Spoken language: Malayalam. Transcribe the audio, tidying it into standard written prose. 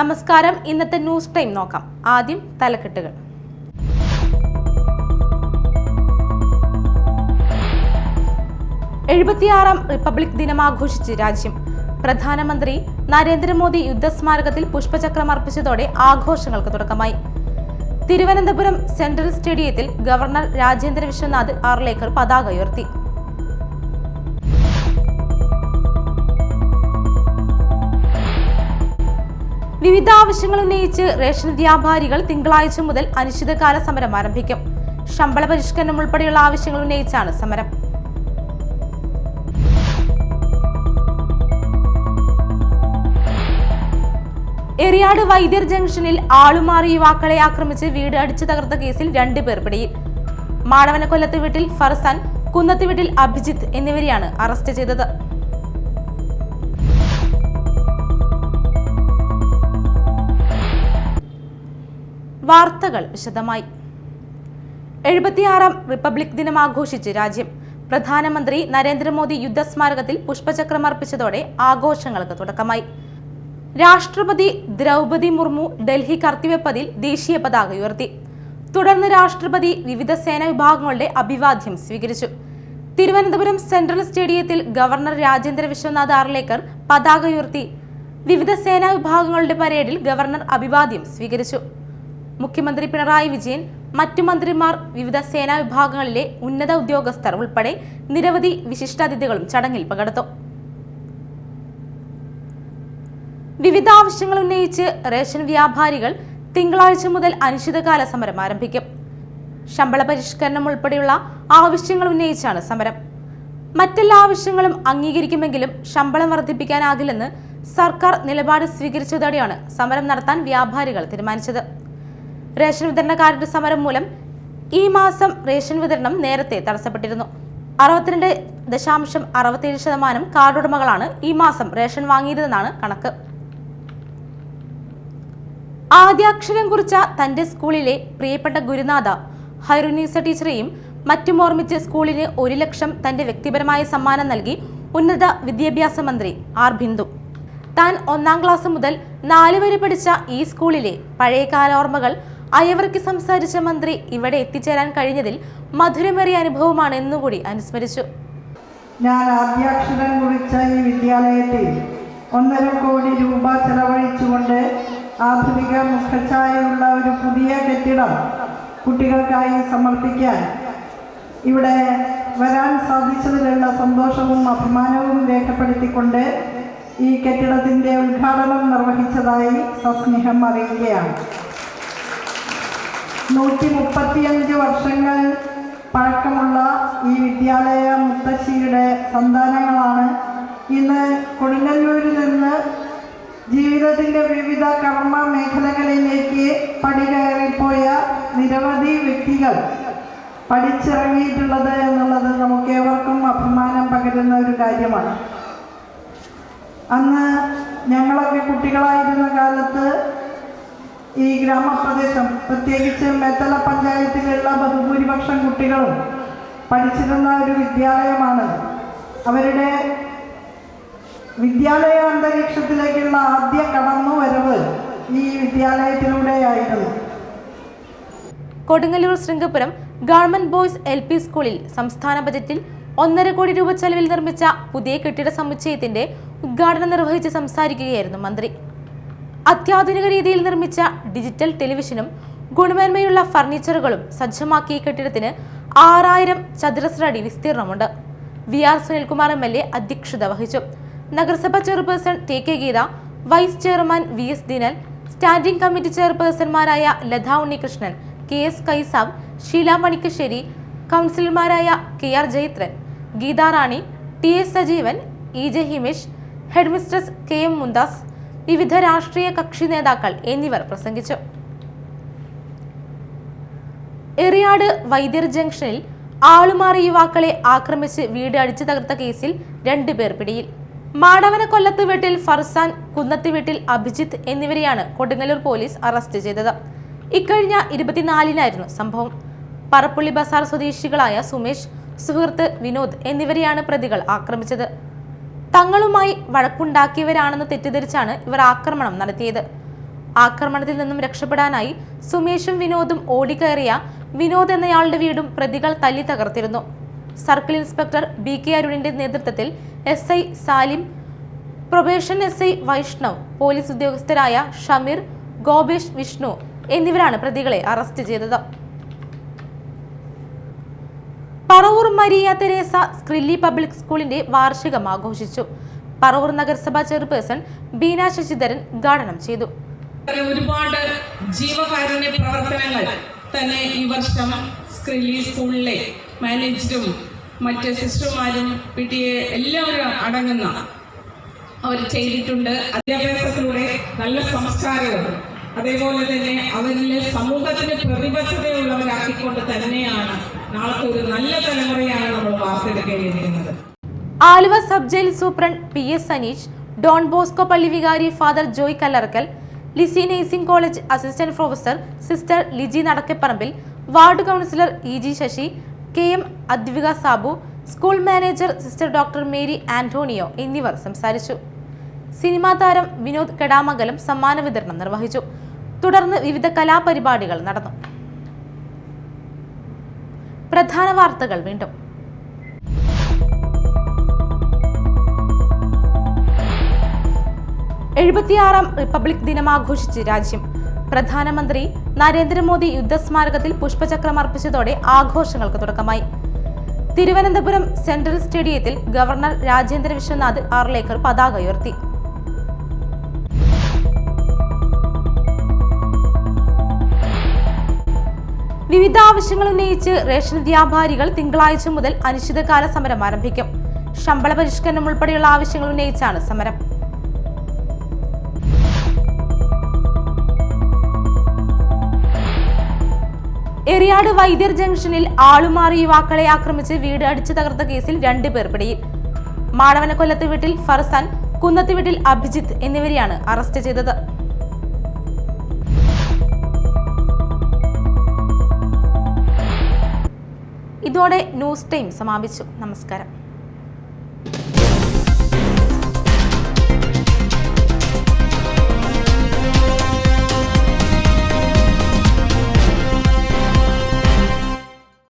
നമസ്കാരം. ഇന്നത്തെ ന്യൂസ് ടൈം നോക്കാം. ആദ്യം തലക്കെട്ടുകൾ. എഴുപത്തിയാറാം റിപ്പബ്ലിക് ദിനം ആഘോഷിച്ച് രാജ്യം. പ്രധാനമന്ത്രി നരേന്ദ്രമോദി യുദ്ധസ്മാരകത്തിൽ പുഷ്പചക്രം അർപ്പിച്ചതോടെ ആഘോഷങ്ങൾക്ക് തുടക്കമായി. തിരുവനന്തപുരം സെൻട്രൽ സ്റ്റേഡിയത്തിൽ ഗവർണർ രാജേന്ദ്ര വിശ്വനാഥ് ആർലേക്കർ പതാക ഉയർത്തി. വിവിധ ആവശ്യങ്ങൾ ഉന്നയിച്ച് റേഷൻ വ്യാപാരികൾ തിങ്കളാഴ്ച മുതൽ അനിശ്ചിതകാല സമരം ആരംഭിക്കും. ശമ്പള പരിഷ്കരണം ഉൾപ്പെടെയുള്ള ആവശ്യങ്ങൾ ഉന്നയിച്ചാണ് സമരം. എറിയാട് വൈദ്യർ ജംഗ്ഷനിൽ ആളുമാറി യുവാക്കളെ ആക്രമിച്ച് വീട് അടിച്ചു തകർത്ത കേസിൽ 2 പേർ പിടിയിൽ. മാടവനക്കൊല്ലത്ത് വീട്ടിൽ ഫർസാൻ, കുന്നത്ത് വീട്ടിൽ അഭിജിത്ത് എന്നിവരെയാണ് അറസ്റ്റ് ചെയ്തത്. വാർത്തകൾ വിശദമായി. 76ാം റിപ്പബ്ലിക് ദിനം ആഘോഷിച്ച് രാജ്യം. പ്രധാനമന്ത്രി നരേന്ദ്രമോദി യുദ്ധസ്മാരകത്തിൽ പുഷ്പചക്രം അർപ്പിച്ചതോടെ ആഘോഷങ്ങൾക്ക് തുടക്കമായി. രാഷ്ട്രപതി ദ്രൗപദി മുർമു ഡൽഹി കർത്തവ്യപഥിൽ ദേശീയ പതാക ഉയർത്തി. തുടർന്ന് രാഷ്ട്രപതി വിവിധ സേനാ വിഭാഗങ്ങളുടെ അഭിവാദ്യം സ്വീകരിച്ചു. തിരുവനന്തപുരം സെൻട്രൽ സ്റ്റേഡിയത്തിൽ ഗവർണർ രാജേന്ദ്ര വിശ്വനാഥ് ആർലേക്കർ പതാക ഉയർത്തി. വിവിധ സേനാ വിഭാഗങ്ങളുടെ പരേഡിൽ ഗവർണർ അഭിവാദ്യം സ്വീകരിച്ചു. മുഖ്യമന്ത്രി പിണറായി വിജയൻ, മറ്റു മന്ത്രിമാർ, വിവിധ സേനാ വിഭാഗങ്ങളിലെ ഉന്നത ഉദ്യോഗസ്ഥർ ഉൾപ്പെടെ നിരവധി വിശിഷ്ടാതിഥികളും ചടങ്ങിൽ പങ്കെടുത്തു. വിവിധ ആവശ്യങ്ങൾ ഉന്നയിച്ച് റേഷൻ വ്യാപാരികൾ തിങ്കളാഴ്ച മുതൽ അനിശ്ചിതകാല സമരം ആരംഭിക്കും. ശമ്പള പരിഷ്കരണം ഉൾപ്പെടെയുള്ള ആവശ്യങ്ങൾ ഉന്നയിച്ചാണ് സമരം. മറ്റെല്ലാ ആവശ്യങ്ങളും അംഗീകരിക്കുമെങ്കിലും ശമ്പളം വർദ്ധിപ്പിക്കാനാകില്ലെന്ന് സർക്കാർ നിലപാട് സ്വീകരിച്ചതോടെയാണ് സമരം നടത്താൻ വ്യാപാരികൾ തീരുമാനിച്ചത്. റേഷൻ വിതരണക്കാരുടെ സമരം മൂലം ഈ മാസം റേഷൻ വിതരണം നേരത്തെ തടസ്സപ്പെട്ടിരുന്നു. 62.67% കാർഡുടമകളാണ് ഈ മാസം റേഷൻ വാങ്ങിയതെന്നാണ് കണക്ക്. ആദ്യാക്ഷരം കുറിച്ച തന്റെ സ്കൂളിലെ പ്രിയപ്പെട്ട ഗുരുനാഥ ഹൈറുനീസ ടീച്ചറെയും മറ്റും ഓർമ്മിച്ച് സ്കൂളിന് 1 ലക്ഷം തന്റെ വ്യക്തിപരമായ സമ്മാനം നൽകി ഉന്നത വിദ്യാഭ്യാസ മന്ത്രി ആർ ബിന്ദു. താൻ 1ാം ക്ലാസ് മുതൽ 4 വരെ പഠിച്ച ഈ സ്കൂളിലെ പഴയകാല ഓർമ്മകൾ അയവർക്ക് സംസാരിച്ച മന്ത്രി ഇവിടെ എത്തിച്ചേരാൻ കഴിഞ്ഞതിൽ മധുരമേറിയ അനുഭവമാണ് എന്നുകൂടി അനുസ്മരിച്ചു. ഞാൻ ആദ്യാക്ഷരം കുറിച്ച ഈ വിദ്യാലയത്തിൽ 1.5 കോടി രൂപ ചെലവഴിച്ചുകൊണ്ട് ആധുനിക മുഖച്ഛായയുള്ള ഒരു പുതിയ കെട്ടിടം കുട്ടികൾക്കായി സമർപ്പിക്കാൻ ഇവിടെ വരാൻ സാധിച്ചതിലുള്ള സന്തോഷവും അഭിമാനവും രേഖപ്പെടുത്തിക്കൊണ്ട് ഈ കെട്ടിടത്തിൻ്റെ ഉദ്ഘാടനം നിർവഹിച്ചതായി സസ്നേഹം അറിയുകയാണ്. 135 വർഷങ്ങൾ പഴക്കമുള്ള ഈ വിദ്യാലയ മുത്തശ്ശിയുടെ സന്താനങ്ങളാണ് ഇന്ന് കൊടുങ്ങല്ലൂരിൽ നിന്ന് ജീവിതത്തിൻ്റെ വിവിധ കർമ്മ മേഖലകളിലേക്ക് പടികയറിപ്പോയ നിരവധി വ്യക്തികൾ പഠിച്ചിറങ്ങിയിട്ടുള്ളത് എന്നുള്ളത് നമുക്കേവർക്കും അഭിമാനം പകരുന്ന ഒരു കാര്യമാണ്. അന്ന് ഞങ്ങളൊക്കെ കുട്ടികളായിരുന്ന കാലത്ത് ഈ ഗ്രാമപ്രദേശം, പ്രത്യേകിച്ച് മേത്തല പഞ്ചായത്തിലുള്ള ബഹുഭൂരിപക്ഷം കുട്ടികളും പഠിച്ചിരുന്ന ഒരു വിദ്യാലയമാണ്. അവരുടെ വിദ്യാലയ അന്തരീക്ഷത്തിലേക്കുള്ള ആദ്യ കടന്നുവരവ് ഈ വിദ്യാലയത്തിലൂടെയായിരുന്നു. Kodungallur Sringapuram government boys LP സ്കൂളിൽ സംസ്ഥാന ബജറ്റിൽ 1.5 കോടി രൂപ ചെലവിൽ നിർമ്മിച്ച പുതിയ കെട്ടിട സമുച്ചയത്തിന്റെ ഉദ്ഘാടനം നിർവഹിച്ച് സംസാരിക്കുകയായിരുന്നു മന്ത്രി. അത്യാധുനിക രീതിയിൽ നിർമ്മിച്ച ഡിജിറ്റൽ ടെലിവിഷനും ഗുണമേന്മയുള്ള ഫർണിച്ചറുകളും സജ്ജമാക്കിയ കെട്ടിടത്തിന് 6000 ചതുരശ്ര അടി വിസ്തീർണമുണ്ട്. VR സുനിൽകുമാർ MLA അധ്യക്ഷത വഹിച്ചു. നഗരസഭ chairperson TK Geetha, vice chairman VS Dinal, standing committee ചെയർപേഴ്സൺമാരായ ലത ഉണ്ണികൃഷ്ണൻ, KS കൈസാബ്, ഷീല മണിക്കശ്ശേരി, കൗൺസിലർമാരായ KR Jayathran, Geetha Rani, TS Sajeevan, EJ Himesh, headmistress KM Mumtaz, വിവിധ രാഷ്ട്രീയ കക്ഷി നേതാക്കൾ എന്നിവർ പ്രസംഗിച്ചു. എറിയാട് വൈദ്യർ ജംഗ്ഷനിൽ ആളുമാറി യുവാക്കളെ ആക്രമിച്ച് വീട് അടിച്ചു തകർത്ത കേസിൽ 2 പേർ പിടിയിൽ. മാടവനക്കൊല്ലത്ത് വീട്ടിൽ ഫർസാൻ, കുന്നത്ത് വീട്ടിൽ അഭിജിത്ത് എന്നിവരെയാണ് കൊടുങ്ങല്ലൂർ പോലീസ് അറസ്റ്റ് ചെയ്തത്. ഇക്കഴിഞ്ഞ 24-നായിരുന്നു സംഭവം. പറപ്പുള്ളി ബസാർ സ്വദേശികളായ സുമേഷ്, സുഹൃത്ത് വിനോദ് എന്നിവരെയാണ് പ്രതികൾ ആക്രമിച്ചത്. തങ്ങളുമായി വഴക്കുണ്ടാക്കിയവരാണെന്ന് തെറ്റിദ്ധരിച്ചാണ് ഇവർ ആക്രമണം നടത്തിയത്. ആക്രമണത്തിൽ നിന്നും രക്ഷപ്പെടാനായി സുമേഷും വിനോദും ഓടിക്കയറിയ വിനോദ് എന്നയാളുടെ വീടും പ്രതികൾ തല്ലി തകർത്തിരുന്നു. സർക്കിൾ ഇൻസ്പെക്ടർ BK അരുണിന്റെ നേതൃത്വത്തിൽ SI Salim, probation SI Vaishnav, police ഉദ്യോഗസ്ഥരായ ഷമീർ, ഗോപേഷ്, വിഷ്ണു എന്നിവരാണ് പ്രതികളെ അറസ്റ്റ് ചെയ്തത്. പറവൂർ മരിയ തെരേസ സ്ക്രില്ലി പബ്ലിക് സ്കൂളിന്റെ വാർഷികം ആഘോഷിച്ചു. പറവൂർ നഗരസഭാ ചെയർപേഴ്സൺ ബീന ശശിധരൻ ഉദ്ഘാടനം ചെയ്തു. ഒരുപാട് ജീവകാരുണ്യ പ്രവർത്തനങ്ങൾ തന്നെ ഈ വർഷം സ്ക്രില്ലി സ്കൂളിലെ മാനേജറും മറ്റ് സിസ്റ്റർമാരും PTA എല്ലാവരും അടങ്ങുന്ന അവർ ചെയ്തിട്ടുണ്ട്. അധ്യാഭ്യാസത്തിലൂടെ നല്ല സംസ്കാരവും അതേപോലെ തന്നെ അവരിലെ സമൂഹത്തിന് പ്രതിബദ്ധതയുള്ളവരാക്കിക്കൊണ്ട് തന്നെയാണ് നാളത്തെ ഒരു നല്ല തലമുറയാണ് നമ്മൾ വാർത്തെടുക്കേണ്ടിയിരിക്കുന്നത്. Aluva sub jail superintendent PS Aneesh, Don Bosco പള്ളി വികാരി father Joy Kallarakkal, Lisie nursing college assistant professor sister Liji Nadakkepparambil, ward councillor EG Sasi, KM Adwika Sabu, school manager sister doctor Mary Antonio എന്നിവർ സംസാരിച്ചു. സിനിമാ താരം വിനോദ് കെടാമംഗലം സമ്മാന വിതരണം നിർവഹിച്ചു. തുടർന്ന് വിവിധ കലാപരിപാടികൾ നടന്നു. പ്രധാന വാർത്തകൾ വീണ്ടും. ാം റിപ്പബ്ലിക് ദിനം ആഘോഷിച്ച് രാജ്യം. പ്രധാനമന്ത്രി നരേന്ദ്രമോദി യുദ്ധസ്മാരകത്തിൽ പുഷ്പചക്രം അർപ്പിച്ചതോടെ ആഘോഷങ്ങൾക്ക് തുടക്കമായി. തിരുവനന്തപുരം സെൻട്രൽ സ്റ്റേഡിയത്തിൽ ഗവർണർ രാജേന്ദ്ര വിശ്വനാഥ് ആർലേക്കർ പതാക ഉയർത്തി. വിവിധ ആവശ്യങ്ങൾ ഉന്നയിച്ച് റേഷൻ വ്യാപാരികൾ തിങ്കളാഴ്ച മുതൽ അനിശ്ചിതകാല സമരം ആരംഭിക്കും. ശമ്പള പരിഷ്കരണം ഉൾപ്പെടെയുള്ള ആവശ്യങ്ങൾ ഉന്നയിച്ചാണ് സമരം. എറിയാട് വൈദ്യർ ജംഗ്ഷനിൽ ആളുമാറി യുവാക്കളെ ആക്രമിച്ച് വീട് അടിച്ചു തകർത്ത കേസിൽ 2 പേർ പിടിയിൽ. മാടവനക്കൊല്ലത്ത് വീട്ടിൽ ഫർസാൻ, കുന്നത്ത് വീട്ടിൽ അഭിജിത്ത് എന്നിവരെയാണ് അറസ്റ്റ് ചെയ്തത്. ഇതോടെ ന്യൂസ് ടൈം സമാപിച്ചു. നമസ്കാരം.